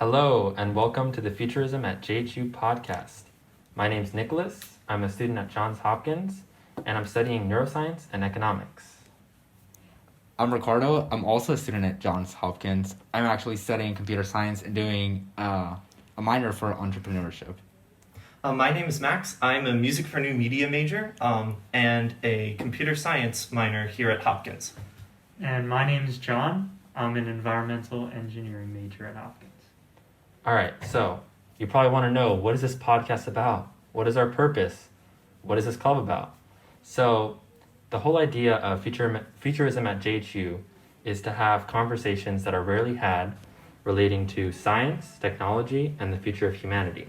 Hello, and welcome to the Futurism at JHU podcast. My name's Nicholas. I'm a student at Johns Hopkins, and I'm studying neuroscience and economics. I'm Ricardo. I'm also a student at Johns Hopkins. I'm actually studying computer science and doing a minor for entrepreneurship. My name is Max. I'm a music for new media major and a computer science minor here at Hopkins. And my name is John. I'm an environmental engineering major at Hopkins. All right, so you probably want to know, what is this podcast about? What is our purpose? What is this club about? So the whole idea of Futurism at JHU is to have conversations that are rarely had relating to science, technology, and the future of humanity.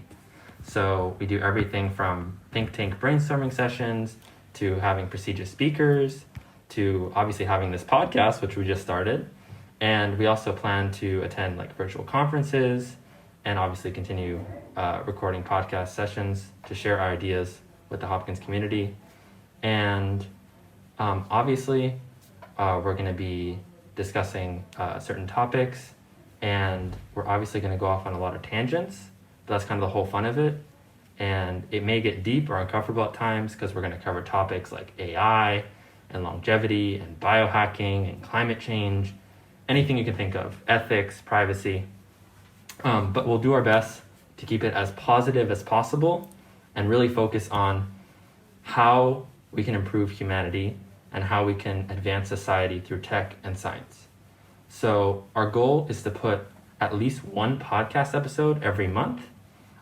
So we do everything from think tank brainstorming sessions to having prestigious speakers to obviously having this podcast, which we just started. And we also plan to attend like virtual conferences and obviously continue recording podcast sessions to share our ideas with the Hopkins community. And obviously, we're going to be discussing certain topics, and we're obviously going to go off on a lot of tangents, but that's kind of the whole fun of it. And it may get deep or uncomfortable at times because we're going to cover topics like AI and longevity and biohacking and climate change, anything you can think of, ethics, privacy. But we'll do our best to keep it as positive as possible and really focus on how we can improve humanity and how we can advance society through tech and science. So our goal is to put at least one podcast episode every month,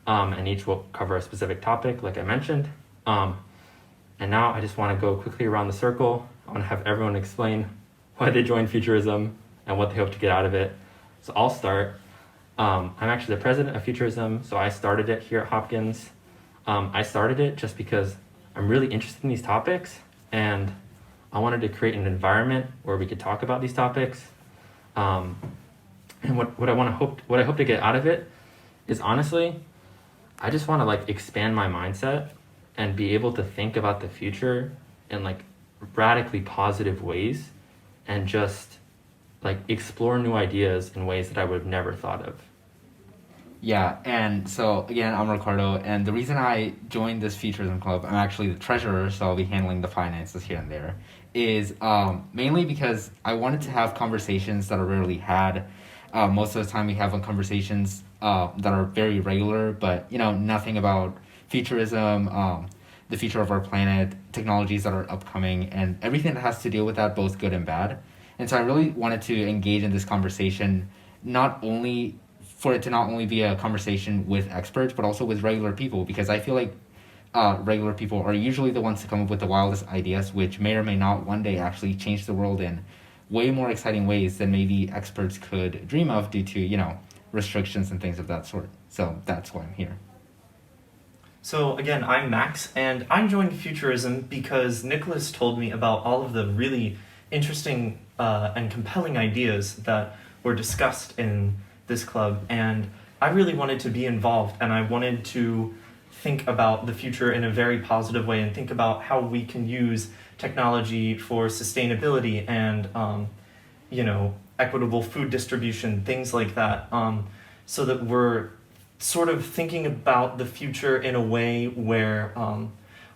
and each will cover a specific topic, like I mentioned. And now I just want to go quickly around the circle. I want to have everyone explain why they joined Futurism and what they hope to get out of it. So I'll start. I'm actually the president of Futurism, so I started it here at Hopkins. I started it just because I'm really interested in these topics, and I wanted to create an environment where we could talk about these topics. And what I hope to get out of it is, honestly, I just want to like expand my mindset and be able to think about the future in like radically positive ways, and just like explore new ideas in ways that I would have never thought of. Yeah, and so again, I'm Ricardo, and the reason I joined this Futurism Club, I'm actually the treasurer, so I'll be handling the finances here and there, is mainly because I wanted to have conversations that are rarely had. Most of the time we have conversations that are very regular, but nothing about futurism, the future of our planet, technologies that are upcoming, and everything that has to deal with that, both good and bad. And so I really wanted to engage in this conversation, for it to not only be a conversation with experts, but also with regular people, because I feel like regular people are usually the ones to come up with the wildest ideas, which may or may not one day actually change the world in way more exciting ways than maybe experts could dream of due to, restrictions and things of that sort. So that's why I'm here. So again, I'm Max, and I'm joining Futurism because Nicholas told me about all of the really interesting and compelling ideas that were discussed in this club, and I really wanted to be involved, and I wanted to think about the future in a very positive way and think about how we can use technology for sustainability and equitable food distribution, things like that, so that we're sort of thinking about the future in a way where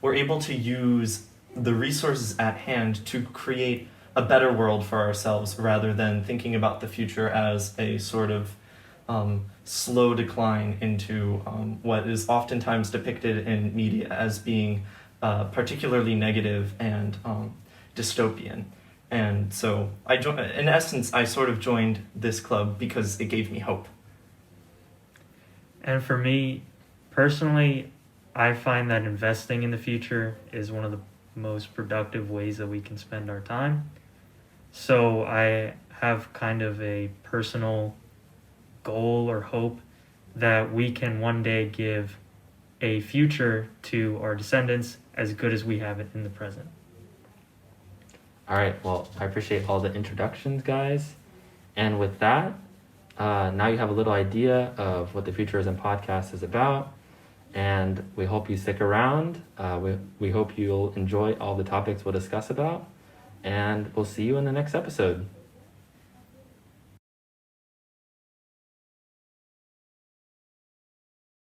we're able to use the resources at hand to create a better world for ourselves, rather than thinking about the future as a sort of slow decline into what is oftentimes depicted in media as being particularly negative and dystopian. And so in essence, I sort of joined this club because it gave me hope. And for me, personally, I find that investing in the future is one of the most productive ways that we can spend our time. So I have kind of a personal goal or hope that we can one day give a future to our descendants as good as we have it in the present. All right, well, I appreciate all the introductions, guys. And with that, now you have a little idea of what the Futurism podcast is about, and we hope you stick around. We hope you'll enjoy all the topics we'll discuss about, and we'll see you in the next episode.